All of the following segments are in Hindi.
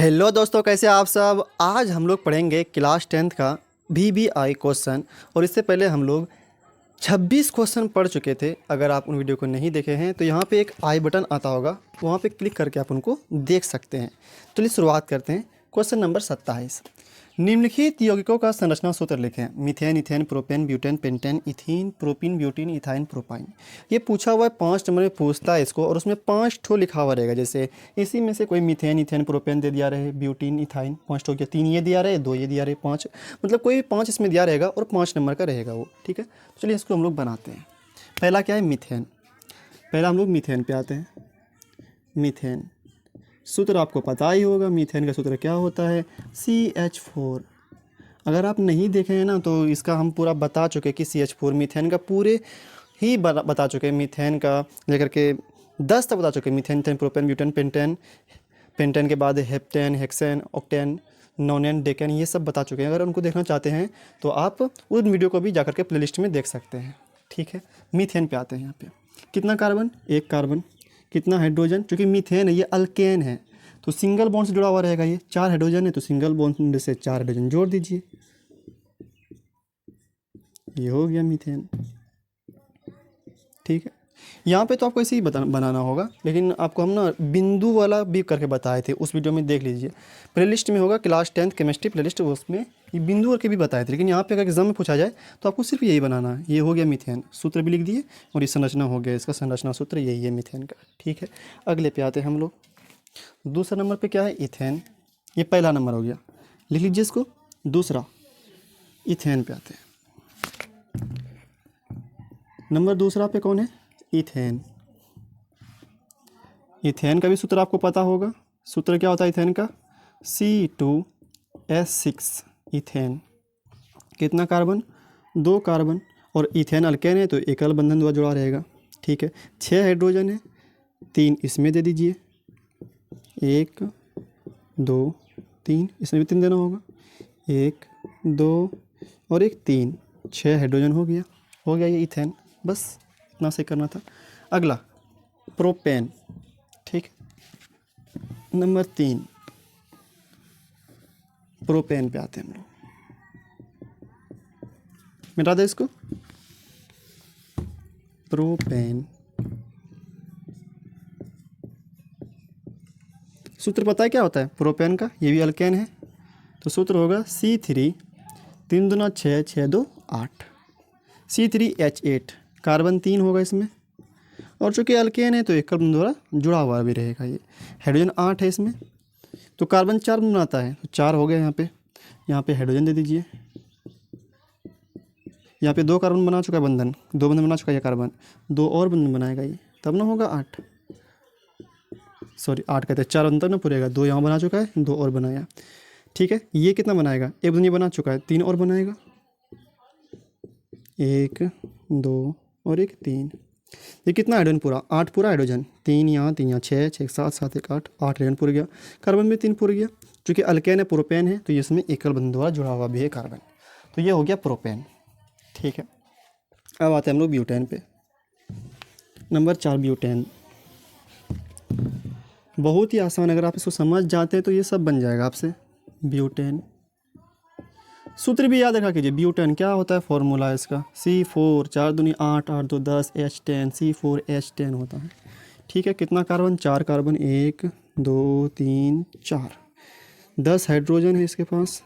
हेलो दोस्तों, कैसे आप सब। आज हम लोग पढ़ेंगे क्लास 10th का VBI क्वेश्चन। और इससे पहले हम लोग 26 क्वेश्चन पढ़ चुके थे। अगर आप उन वीडियो को नहीं देखे हैं तो यहाँ पे एक आई बटन आता होगा, वहाँ पे क्लिक करके आप उनको देख सकते हैं। चलिए शुरुआत करते हैं। क्वेश्चन नंबर 27, निम्नलिखित यौगिकों का संरचना सूत्र लिखें। Methane, ethane, propane, butane, pentane, ethene, propene, butene, ethyne, propyne. ये पूछा हुआ है, 5 नंबर में पूछता है इसको, और उसमें 5 ठो लिखा हुआ रहेगा। जैसे इसी में से कोई मीथेन, इथेन, प्रोपेन दे दिया रहे, ब्यूटीन, इथाइन 5 ठो, क्या 3 ये दिया रहे, 2 ये दिया रहे, 5, मतलब कोई 5 इसमें दिया रहेगा और 5 नंबर का रहेगा वो। ठीक है, तो चलिए इसको हम लोग बनाते हैं। पहला क्या है, मीथेन। पहला हम लोग मीथेन पे आते हैं। मीथेन सूत्र आपको पता ही होगा। मीथेन का सूत्र क्या होता है, CH4। अगर आप नहीं देखे हैं ना तो इसका हम पूरा बता चुके कि CH4 मीथेन का पूरे ही बता चुके। मीथेन का लेकर के 10 तक बता चुके। Methane, ethane, propane, butane, pentane, pentane के बाद हेप्टेन, हेक्सेन, ऑक्टेन, नोनेन, डेकेन, ये सब बता चुके हैं। अगर उनको देखना चाहते हैं तो आप उन वीडियो को भी जाकर के प्लेलिस्ट में देख सकते हैं। ठीक है, मीथेन पे आते हैं। यहाँ पे कितना कार्बन, 1 कार्बन। कितना हाइड्रोजन, क्योंकि मीथेन है ये अल्केन है तो सिंगल बॉन्ड से जुड़ा हुआ रहेगा। ये 4 हाइड्रोजन है तो सिंगल बॉन्ड से 4 हाइड्रोजन जोड़ दीजिए, ये हो गया मीथेन। ठीक है, यहाँ पे तो आपको ऐसे ही बनाना होगा, लेकिन आपको हम ना बिंदु वाला भी करके बताए थे, उस वीडियो में देख लीजिए। प्लेलिस्ट में होगा क्लास 10th केमिस्ट्री प्लेलिस्ट, उसमें ये बिंदु करके भी बताए थे। लेकिन यहाँ पे अगर एग्जाम में पूछा जाए तो आपको सिर्फ यही बनाना है। ये हो गया मीथेन, सूत्र भी लिख दिए, और ये संरचना हो गया, इसका संरचना सूत्र यही है मीथेन का। ठीक है, अगले पे आते हैं हम लोग। दूसरा नंबर पे क्या है, इथेन। ये पहला नंबर हो गया, लिख लीजिए इसको। दूसरा इथेन पे आते हैं। नंबर दूसरा पे कौन है, इथेन। इथेन का भी सूत्र आपको पता होगा। सूत्र क्या होता है इथेन का, C2H6 इथेन। कितना कार्बन, 2 कार्बन, और इथेन अल्केन है तो एकल बंधन द्वारा जुड़ा रहेगा। ठीक है, 6 हाइड्रोजन है, 3 इसमें दे दीजिए, 1 2 3, इसमें भी 3 देना होगा, 1 2 और 1 3, 6 हाइड्रोजन हो गया। ये इथेन, बस इतना से करना था। अगला प्रोपेन। ठीक, नंबर 3 प्रोपेन पे आते हैं हम लोग। मिटा दे इसको, प्रोपेन। सूत्र पता है क्या होता है प्रोपेन का, ये भी अल्केन है तो सूत्र होगा C3 3 दूना 6, 6 2 8, C3H8। कार्बन 3 होगा इसमें, और चूँकि अल्केन है तो एक कार्बन द्वारा जुड़ा हुआ भी रहेगा। ये हाइड्रोजन 8 है इसमें, तो कार्बन 4 बनाता है तो 4 हो गया। यहाँ पे हाइड्रोजन दे दीजिए। यहाँ पे 2 कार्बन बना चुका है, बंधन 2 बंधन बना चुका है ये कार्बन, 2 और बंधन बनाएगा ये, तब ना होगा 8। सॉरी 8 कहते हैं, 4 बंधन तब ना पूरेगा। 2 यहाँ बना चुका है, 2 और बनाया। ठीक है, ये कितना बनाएगा, 1 बंधन ये बना चुका है, 3 और बनाएगा, 1 2 और 1 3। ये कितना हाइड्रोजन पूरा, 8 पूरा हाइड्रोजन, 3 यहाँ 3 यहाँ, 6 6 7 7 1 8, 8 हाइड्रोजन पूर गया। कार्बन में 3 पूर गया, क्योंकि अल्केन है प्रोपेन है तो ये इसमें एकल बंधन द्वारा जुड़ा हुआ भी है कार्बन, तो ये हो गया प्रोपेन। ठीक है, अब आते हैं हम लोग ब्यूटेन पे। नंबर 4 ब्यूटेन, बहुत ही आसान, अगर आप इसको समझ जाते हैं तो ये सब बन जाएगा आपसे। ब्यूटेन सूत्र भी याद रखा कीजिए। ब्यूटेन क्या होता है, फॉर्मूला है इसका C4 4 दूनी 8 8 2 10 H10 C4H10 होता है। ठीक है, कितना कार्बन, 4 कार्बन, 1 2 3 4, 10 हाइड्रोजन है इसके पास।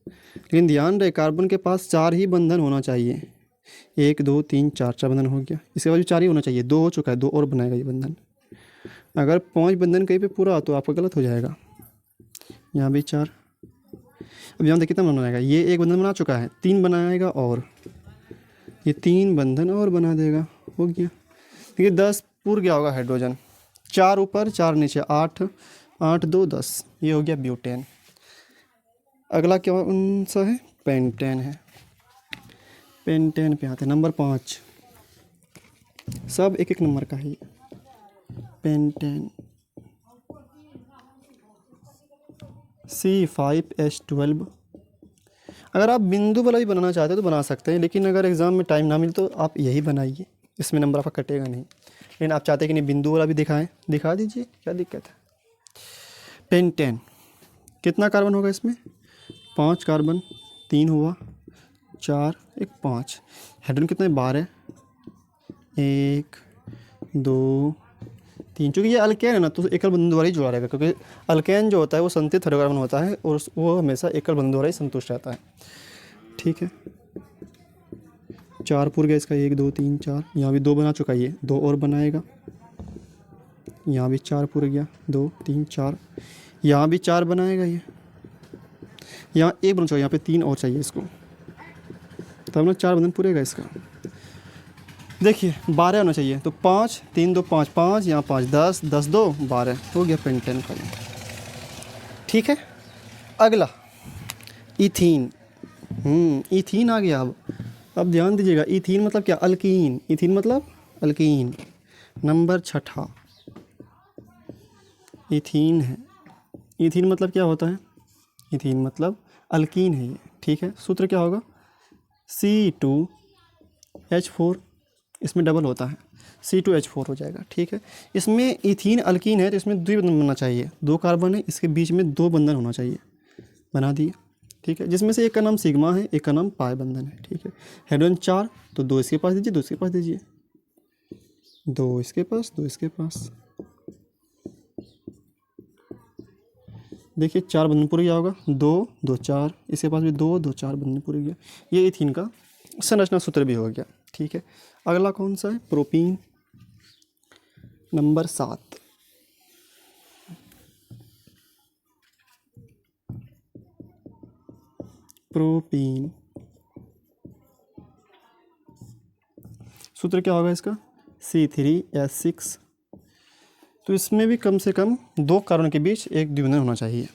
लेकिन ध्यान रहे कार्बन के पास 4 ही बंधन होना चाहिए, 1 2 3 4, 4 बंधन हो गया। इसके बाद भी 4 ही होना चाहिए, 2 हो चुका है, 2 और बनाएगा ये बंधन। अगर 5 बंधन कहीं पे पूरा तो आपका गलत हो जाएगा। यहाँ भी 4, अब यहाँ देखिए कितना बनाएगा, ये 1 बंधन बना चुका है, 3 बनाएगा और ये 3 बंधन और बना देगा, हो गया। देखिए 10 पूर गया होगा हाइड्रोजन, 4 ऊपर 4 नीचे, 8 8 2 10, ये हो गया ब्यूटेन। अगला कौन सा है, पेंटेन है। पेंटेन पे आते हैं, नंबर 5, सब 1 नंबर का है ये। Pentane C5H12। अगर आप बिंदु वाला भी बनाना चाहते हो तो बना सकते हैं, लेकिन अगर एग्ज़ाम में टाइम ना मिले तो आप यही बनाइए, इसमें नंबर आपका कटेगा नहीं। लेकिन आप चाहते हैं कि नहीं बिंदु वाला भी दिखाएं, दिखा दीजिए, क्या दिक्कत है। पेंटेन कितना कार्बन होगा इसमें? 5 कार्बन, 3 हुआ, 4 1 5। हाइड्रोजन कितने? 12, 1 2 3। चूँकि ये अल्केन है ना तो एकल बंधन द्वारा ही जुड़ा रहेगा, क्योंकि अल्केन जो होता है वो संतृप्त हाइड्रोकार्बन होता है और वो हमेशा एकल बंधन द्वारा ही संतुष्ट रहता है। ठीक है, 4 पूर गया इसका, 1 2 3 4। यहाँ भी 2 बना चुका है, ये 2 और बनाएगा। यहाँ भी 4 पूर गया, 2 3 4। यहाँ भी 4 बनाएगा ये। यहाँ 1 बना चुका, यहाँ पे 3 और चाहिए इसको, तब ना 4 बंधन पूरेगा इसका। देखिए 12 होना चाहिए, तो 5 3 2 5 5, यहाँ 5 10 10 2 12 हो गया पेंटेन का ये। ठीक है, अगला इथीन। इथीन आ गया। अब ध्यान दीजिएगा, इथीन मतलब क्या? अल्कीन। इथीन मतलब अल्कीन। नंबर 6 इथीन है। इथीन मतलब क्या होता है? इथीन मतलब अल्कीन है ये। ठीक है, सूत्र क्या होगा? C2H4, इसमें डबल होता है, C2H4 हो जाएगा। ठीक है, इसमें इथीन अल्कीन है तो इसमें द्विबंधन बनना चाहिए। 2 कार्बन है, इसके बीच में 2 बंधन होना चाहिए, बना दिए। ठीक है, जिसमें से एक का नाम सिग्मा है, एक का नाम पाई बंधन है। ठीक है, हाइड्रोजन 4 तो 2 इसके पास दीजिए, 2 इसके पास दीजिए, 2 इसके पास, 2 इसके पास। देखिए 4 बंधन पूरा गया होगा, 2 2 4, इसके पास भी 2 2 4 बंधन पूरे गया। ये इथीन का संरचना सूत्र भी हो गया। ठीक है, अगला कौन सा है? प्रोपीन। Number 7 propene. सूत्र क्या होगा इसका? C3H6। तो इसमें भी कम से कम 2 कार्बन के बीच एक द्विबंधन होना चाहिए।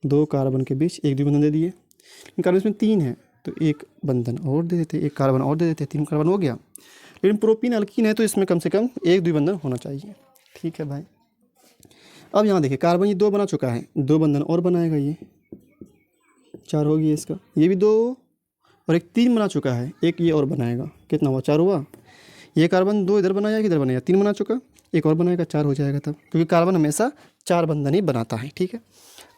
2 कार्बन के बीच एक द्विबंधन दे दिए, लेकिन कार्बन इसमें 3 है तो एक बंधन और दे देते, एक कार्बन और दे देते, 3 कार्बन हो गया। लेकिन प्रोपीन अल्कीन है तो इसमें कम से कम एक द्विबंधन होना चाहिए। ठीक है भाई, अब यहाँ देखिए कार्बन ये 2 बना चुका है, 2 बंधन और बनाएगा, ये 4 हो गया इसका। ये भी 2 और एक 3 बना चुका है, एक ये और बनाएगा, कितना हुआ? 4 हुआ। ये कार्बन 2 इधर बनाया, इधर बनाया, 3 बना चुका, एक और बनाएगा, 4 हो जाएगा तब, क्योंकि कार्बन हमेशा 4 बंधन ही बनाता है। ठीक है,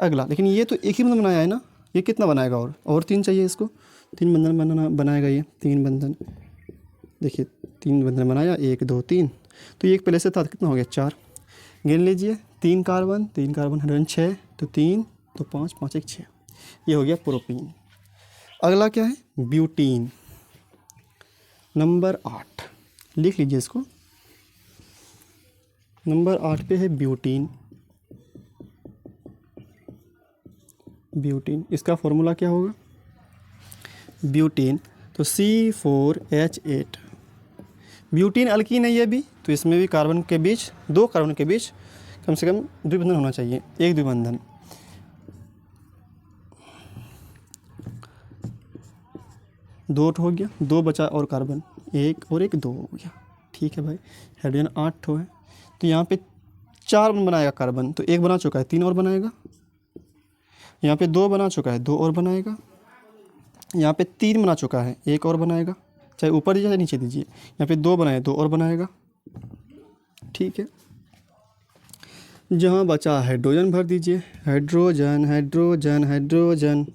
अगला, लेकिन ये तो एक ही बंधन बनाया है ना, ये कितना बनाएगा? और 3 चाहिए इसको, 3 बंधन बनाएगा ये, 3 बंधन। देखिए 3 बंधन बनाया, 1 2 3, तो ये एक पहले से था, कितना हो गया? 4। गिन लीजिए, 3 कार्बन हाइड्रोजन 6, तो 3 तो 5 5 1 6, ये हो गया प्रोपीन। अगला क्या है? ब्यूटीन। नंबर 8 लिख लीजिए इसको, नंबर 8 पे है ब्यूटीन। ब्यूटीन, इसका फॉर्मूला क्या होगा? ब्यूटीन तो C4H8। ब्यूटीन अल्कीन है ये भी, तो इसमें भी कार्बन के बीच, 2 कार्बन के बीच कम से कम द्विबंधन होना चाहिए, एक द्विबंधन। दो हो गया, 2 बचा और कार्बन, 1 और 1 2 हो गया। ठीक है भाई, हाइड्रोजन 8 ठो है, तो यहाँ पे 4 बनाएगा कार्बन, तो 1 बना चुका है, 3 और बनाएगा। यहाँ पे 2 बना चुका है, 2 और बनाएगा। यहाँ पे 3 बना चुका है, 1 और बनाएगा, चाहे ऊपर दीजिए चाहे नीचे दीजिए। यहाँ पे 2 बनाए, 2 और बनाएगा। ठीक है, जहाँ बचा हाइड्रोजन भर दीजिए, हाइड्रोजन हाइड्रोजन हाइड्रोजन,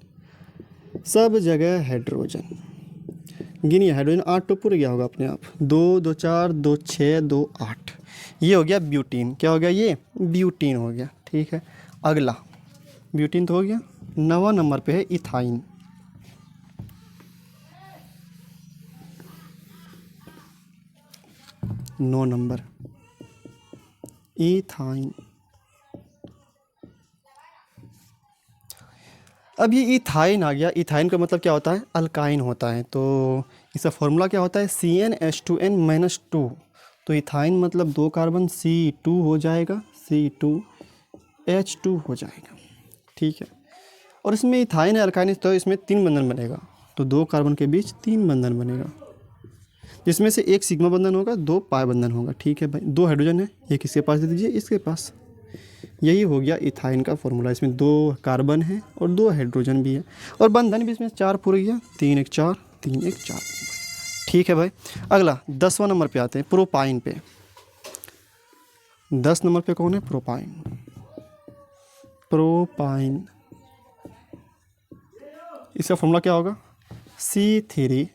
सब जगह हाइड्रोजन। गिनिए, हाइड्रोजन 8 तो पूरा गया होगा अपने आप, 2 2 4 2 6 2 8, ये हो गया ब्यूटीन। क्या हो गया? ये ब्यूटीन हो गया। ठीक है, अगला ब्यूटीन तो हो गया। 9वां नंबर पे है इथाइन। 9 number ethyne. अब ये इथाइन आ गया। इथाइन का मतलब क्या होता है? अल्काइन होता है। तो इसका फॉर्मूला क्या होता है? CnH2n-2। तो इथाइन मतलब 2 कार्बन, C2 हो जाएगा, C2H2 हो जाएगा। ठीक है, और इसमें इथाइन है, अल्काइन, तो इसमें 3 बंधन बनेगा, तो 2 कार्बन के बीच 3 बंधन बनेगा, जिसमें से 1 सिग्मा बंधन होगा, 2 पाई बंधन होगा। ठीक है भाई, 2 हाइड्रोजन है, एक इसके पास दे दीजिए, इसके पास। यही हो गया इथाइन का फॉर्मूला। इसमें 2 कार्बन है और 2 हाइड्रोजन भी है, और बंधन भी इसमें 4 पूरे गया, 3 1 4 3 1 4। ठीक है भाई, अगला 10वां नंबर पे आते हैं, प्रोपाइन पे। 10 नंबर पे कौन है? प्रोपाइन। प्रोपाइन। इसका फॉर्मूला क्या होगा? C3H4,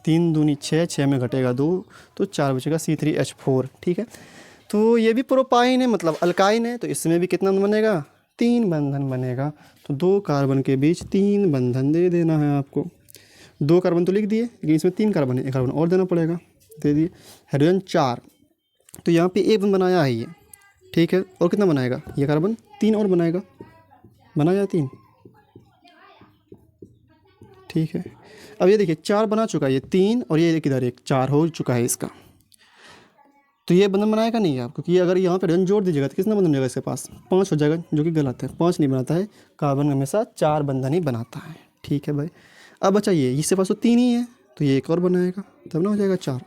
3 दूनी 6, 6 में घटेगा 2 तो 4 बचेगा, C3H4। ठीक है, तो ये भी प्रोपाइन है, मतलब अल्काइन है, तो इसमें भी कितना बनेगा? 3 बंधन बनेगा। तो 2 कार्बन के बीच 3 बंधन दे देना है आपको। 2 कार्बन तो लिख दिए, लेकिन इसमें 3 कार्बन है, 1 कार्बन और देना पड़ेगा, दे दिए। हाइड्रोजन 4, तो यहाँ पे 1 बनाया है ये। ठीक है, और कितना बनाएगा ये कार्बन? 3 और बनाएगा, बनाया 3। ठीक है, अब ये देखिए 4 बना चुका है ये, 3 और ये किधर 1, 4 हो चुका है इसका। तो ये बंधन बनाएगा नहीं आप, क्योंकि अगर यहाँ पे हाइड्रोजन जोड़ दीजिएगा तो कितना बंधन हो जाएगा इसके पास? 5 हो जाएगा, जो कि गलत है। 5 नहीं बनाता है, कार्बन हमेशा 4 बंधन ही बनाता है। ठीक है भाई, अब बचा ये, इसके पास तो 3 ही है, तो ये एक और बनाएगा, तब ना हो जाएगा 4।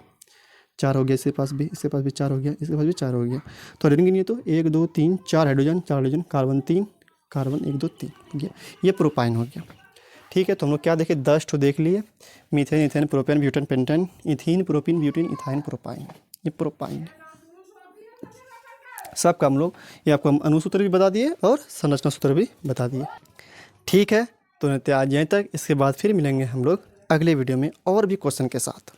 4 हो गया, इसके पास भी 4 हो गया, इसके पास भी 4 हो गया। तो हाइड्रोजन गिनिए तो 1 2 3 4 हाइड्रोजन, 4 हाइड्रोजन, कार्बन 3, कार्बन 1 2 3 हो गया, ये प्रोपाइन हो गया। ठीक है, तो हम लोग क्या देखे? 10 ठो देख लिए, methane, ethane, propane, butane, pentane, ethene, propyne, butane, ethyne, propyne. ये प्रोपाइन है। सबका हम लोग ये आपको हम अणुसूत्र भी बता दिए और संरचना सूत्र भी बता दिए। ठीक है, तो आज यहीं तक, इसके बाद फिर मिलेंगे हम लोग अगले वीडियो में और भी क्वेश्चन के साथ।